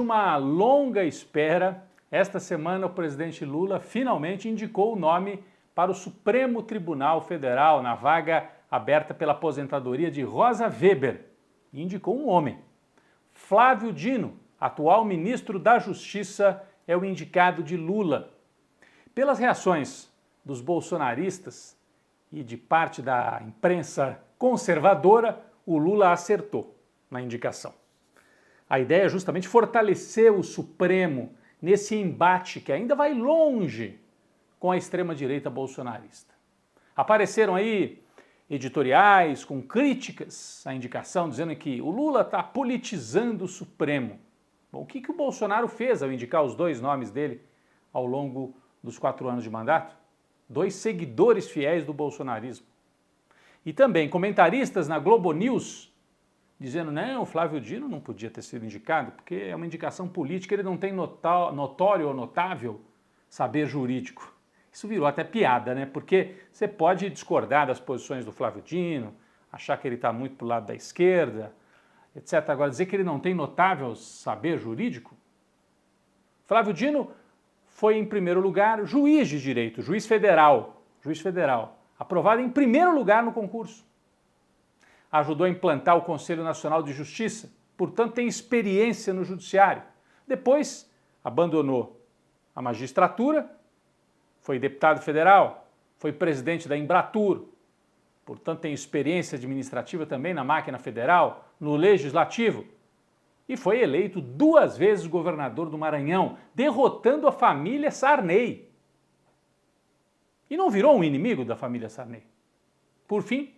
uma longa espera, esta semana o presidente Lula finalmente indicou o nome para o Supremo Tribunal Federal na vaga aberta pela aposentadoria de Rosa Weber. E indicou um homem. Flávio Dino, atual ministro da Justiça, é o indicado de Lula. Pelas reações dos bolsonaristas e de parte da imprensa conservadora, o Lula acertou na indicação. A ideia é justamente fortalecer o Supremo nesse embate que ainda vai longe com a extrema-direita bolsonarista. Apareceram aí editoriais com críticas à indicação, dizendo que o Lula está politizando o Supremo. Bom, o que o Bolsonaro fez ao indicar os dois nomes dele ao longo dos 4 anos de mandato? 2 seguidores fiéis do bolsonarismo. E também comentaristas na Globo News dizendo, não, o Flávio Dino não podia ter sido indicado, porque é uma indicação política, ele não tem notório ou notável saber jurídico. Isso virou até piada, né? Porque você pode discordar das posições do Flávio Dino, achar que ele está muito para o lado da esquerda, etc. Agora, dizer que ele não tem notável saber jurídico? Flávio Dino foi, em primeiro lugar, juiz de direito, juiz federal, aprovado em primeiro lugar no concurso. Ajudou a implantar o Conselho Nacional de Justiça, portanto tem experiência no judiciário. Depois abandonou a magistratura, foi deputado federal, foi presidente da Embratur, portanto tem experiência administrativa também na máquina federal, no legislativo, e foi eleito 2 vezes governador do Maranhão, derrotando a família Sarney. E não virou um inimigo da família Sarney. Por fim,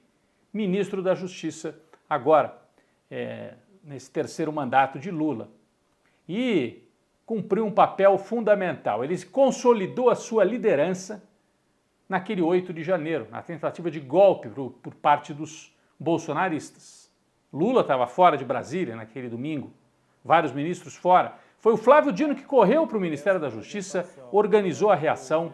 ministro da Justiça, agora, nesse 3º mandato de Lula. E cumpriu um papel fundamental. Ele consolidou a sua liderança naquele 8 de janeiro, na tentativa de golpe por parte dos bolsonaristas. Lula estava fora de Brasília naquele domingo, vários ministros fora. Foi o Flávio Dino que correu para o Ministério da Justiça, organizou a reação,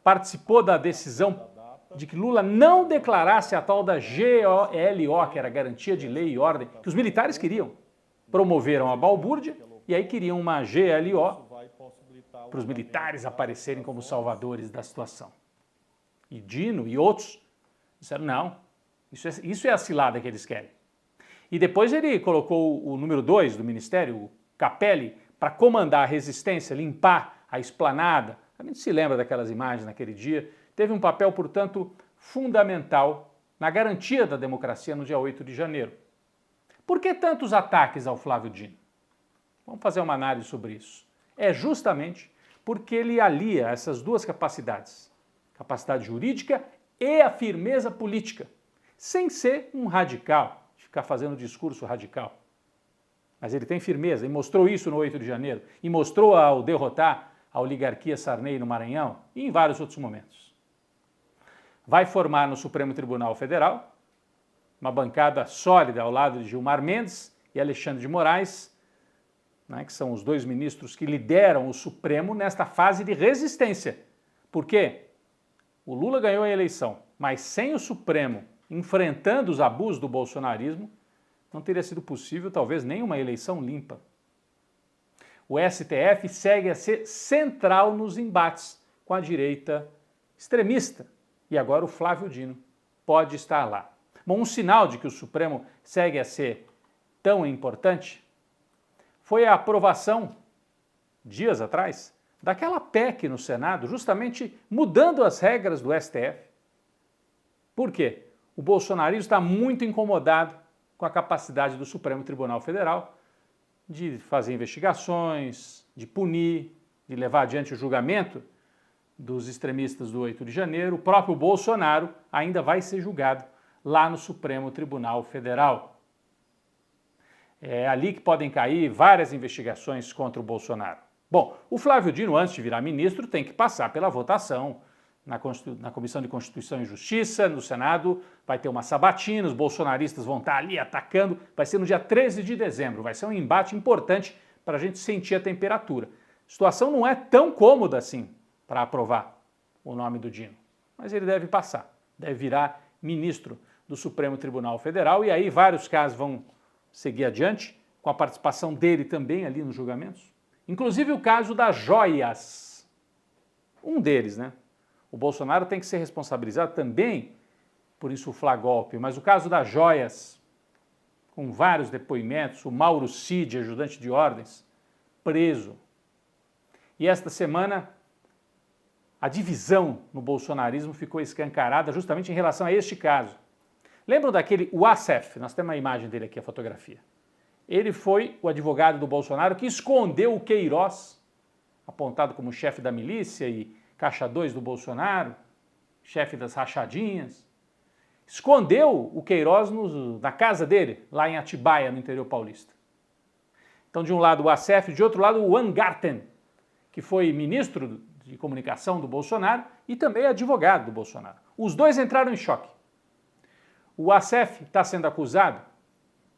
participou da decisão de que Lula não declarasse a tal da GLO, que era Garantia de Lei e Ordem, que os militares queriam. Promoveram a balbúrdia e aí queriam uma GLO para os militares aparecerem como salvadores da situação. E Dino e outros disseram, não, isso é a cilada que eles querem. E depois ele colocou o número 2 do Ministério, o Capelli, para comandar a resistência, limpar a esplanada. A gente se lembra daquelas imagens naquele dia. Teve um papel, portanto, fundamental na garantia da democracia no dia 8 de janeiro. Por que tantos ataques ao Flávio Dino? Vamos fazer uma análise sobre isso. É justamente porque ele alia essas 2 capacidades, capacidade jurídica e a firmeza política, sem ser um radical, ficar fazendo discurso radical. Mas ele tem firmeza e mostrou isso no 8 de janeiro e mostrou ao derrotar a oligarquia Sarney no Maranhão e em vários outros momentos. Vai formar no Supremo Tribunal Federal uma bancada sólida ao lado de Gilmar Mendes e Alexandre de Moraes, né, que são os 2 ministros que lideram o Supremo nesta fase de resistência. Por quê? O Lula ganhou a eleição, mas sem o Supremo enfrentando os abusos do bolsonarismo, não teria sido possível, talvez, nem uma eleição limpa. O STF segue a ser central nos embates com a direita extremista. E agora o Flávio Dino pode estar lá. Bom, um sinal de que o Supremo segue a ser tão importante foi a aprovação, dias atrás, daquela PEC no Senado, justamente mudando as regras do STF. Por quê? O bolsonarismo está muito incomodado com a capacidade do Supremo Tribunal Federal de fazer investigações, de punir, de levar adiante o julgamento dos extremistas do 8 de janeiro. O próprio Bolsonaro ainda vai ser julgado lá no Supremo Tribunal Federal. É ali que podem cair várias investigações contra o Bolsonaro. Bom, o Flávio Dino, antes de virar ministro, tem que passar pela votação na Comissão de Constituição e Justiça, no Senado, vai ter uma sabatina, os bolsonaristas vão estar ali atacando, vai ser no dia 13 de dezembro, vai ser um embate importante para a gente sentir a temperatura. A situação não é tão cômoda assim para aprovar o nome do Dino, mas ele deve passar, deve virar ministro do Supremo Tribunal Federal e aí vários casos vão seguir adiante, com a participação dele também ali nos julgamentos. Inclusive o caso das joias. Um deles, né? O Bolsonaro tem que ser responsabilizado também por insuflar golpe, mas o caso das joias, com vários depoimentos, o Mauro Cid, ajudante de ordens, preso. E esta semana, a divisão no bolsonarismo ficou escancarada justamente em relação a este caso. Lembram daquele Uacef? Nós temos a imagem dele aqui, a fotografia. Ele foi o advogado do Bolsonaro que escondeu o Queiroz, apontado como chefe da milícia e caixa 2 do Bolsonaro, chefe das rachadinhas. Escondeu o Queiroz na casa dele, lá em Atibaia, no interior paulista. Então, de um lado o Uacef, de outro lado o Weingarten, que foi ministro de comunicação do Bolsonaro e também advogado do Bolsonaro. Os dois entraram em choque. O Uacef está sendo acusado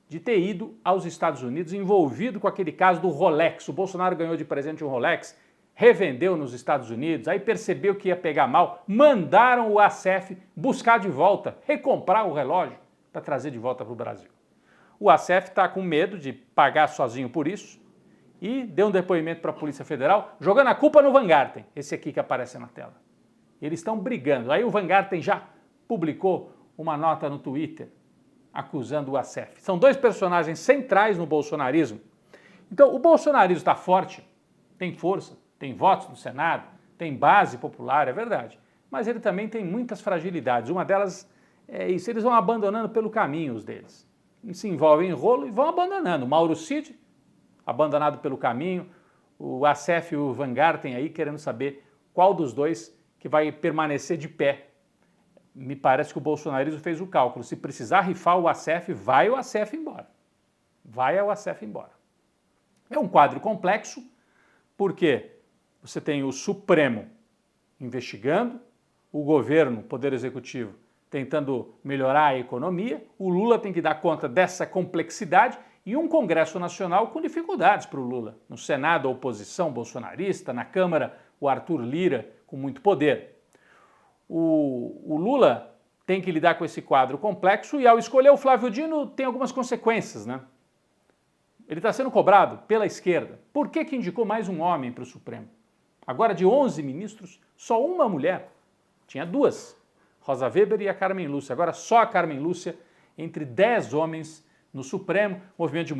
de ter ido aos Estados Unidos envolvido com aquele caso do Rolex. O Bolsonaro ganhou de presente um Rolex, revendeu nos Estados Unidos, aí percebeu que ia pegar mal, mandaram o Uacef buscar de volta, recomprar o relógio para trazer de volta para o Brasil. O Uacef está com medo de pagar sozinho por isso e deu um depoimento para a Polícia Federal, jogando a culpa no Weingarten, esse aqui que aparece na tela. Eles estão brigando. Aí o Weingarten já publicou uma nota no Twitter acusando o Uacef. São dois personagens centrais no bolsonarismo. Então, o bolsonarismo está forte, tem força, tem votos no Senado, tem base popular, é verdade. Mas ele também tem muitas fragilidades. Uma delas é isso, eles vão abandonando pelo caminho os deles. Se envolvem em rolo e vão abandonando. O Mauro Cid, abandonado pelo caminho, o Uacef e o Weingarten aí querendo saber qual dos dois que vai permanecer de pé. Me parece que o bolsonarismo fez o cálculo. Se precisar rifar o Uacef, vai o Uacef embora. Vai o Uacef embora. É um quadro complexo, porque você tem o Supremo investigando, o governo, o Poder Executivo, tentando melhorar a economia, o Lula tem que dar conta dessa complexidade e um Congresso Nacional com dificuldades para o Lula. No Senado, a oposição bolsonarista, na Câmara, o Arthur Lira com muito poder. O Lula tem que lidar com esse quadro complexo e ao escolher o Flávio Dino tem algumas consequências, né? Ele está sendo cobrado pela esquerda. Por que indicou mais um homem para o Supremo? Agora de 11 ministros, só uma mulher. Tinha duas, Rosa Weber e a Carmen Lúcia. Agora só a Carmen Lúcia entre 10 homens no Supremo, movimento de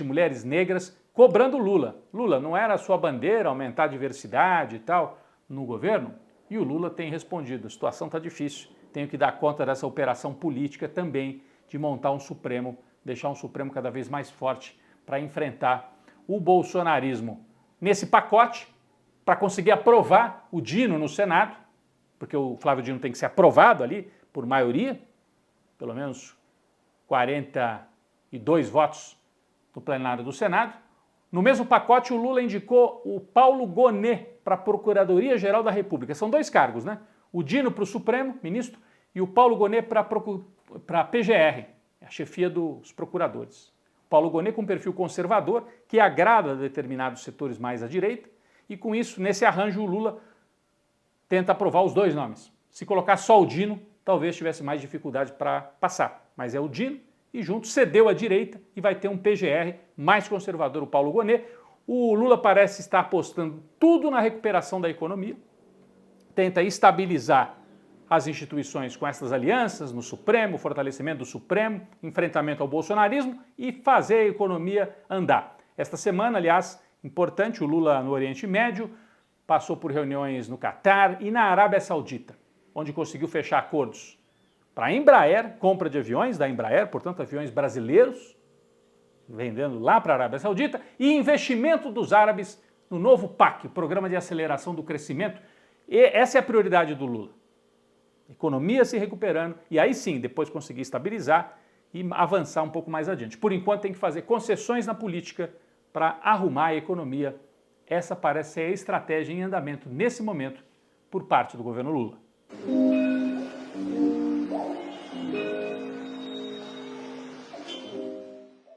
mulheres negras, cobrando Lula. Lula, não era a sua bandeira aumentar a diversidade e tal no governo? E o Lula tem respondido, a situação está difícil, tenho que dar conta dessa operação política também, de montar um Supremo, deixar um Supremo cada vez mais forte para enfrentar o bolsonarismo. Nesse pacote, para conseguir aprovar o Dino no Senado, porque o Flávio Dino tem que ser aprovado ali por maioria, pelo menos 42 votos no plenário do Senado. No mesmo pacote, o Lula indicou o Paulo Gonet para a Procuradoria-Geral da República. São dois cargos, né? O Dino para o Supremo, ministro, e o Paulo Gonet para a PGR, a chefia dos procuradores. O Paulo Gonet com perfil conservador, que agrada determinados setores mais à direita, e com isso, nesse arranjo, o Lula tenta aprovar os dois nomes. Se colocar só o Dino, talvez tivesse mais dificuldade para passar, mas é o Dino, e junto cedeu à direita e vai ter um PGR mais conservador, o Paulo Gonet. O Lula parece estar apostando tudo na recuperação da economia, tenta estabilizar as instituições com essas alianças no Supremo, fortalecimento do Supremo, enfrentamento ao bolsonarismo e fazer a economia andar. Esta semana, aliás, importante, o Lula no Oriente Médio, passou por reuniões no Catar e na Arábia Saudita, onde conseguiu fechar acordos para a Embraer, compra de aviões da Embraer, portanto aviões brasileiros, vendendo lá para a Arábia Saudita, e investimento dos árabes no novo PAC, Programa de Aceleração do Crescimento. E essa é a prioridade do Lula. Economia se recuperando e aí sim, depois conseguir estabilizar e avançar um pouco mais adiante. Por enquanto tem que fazer concessões na política para arrumar a economia. Essa parece ser a estratégia em andamento nesse momento por parte do governo Lula.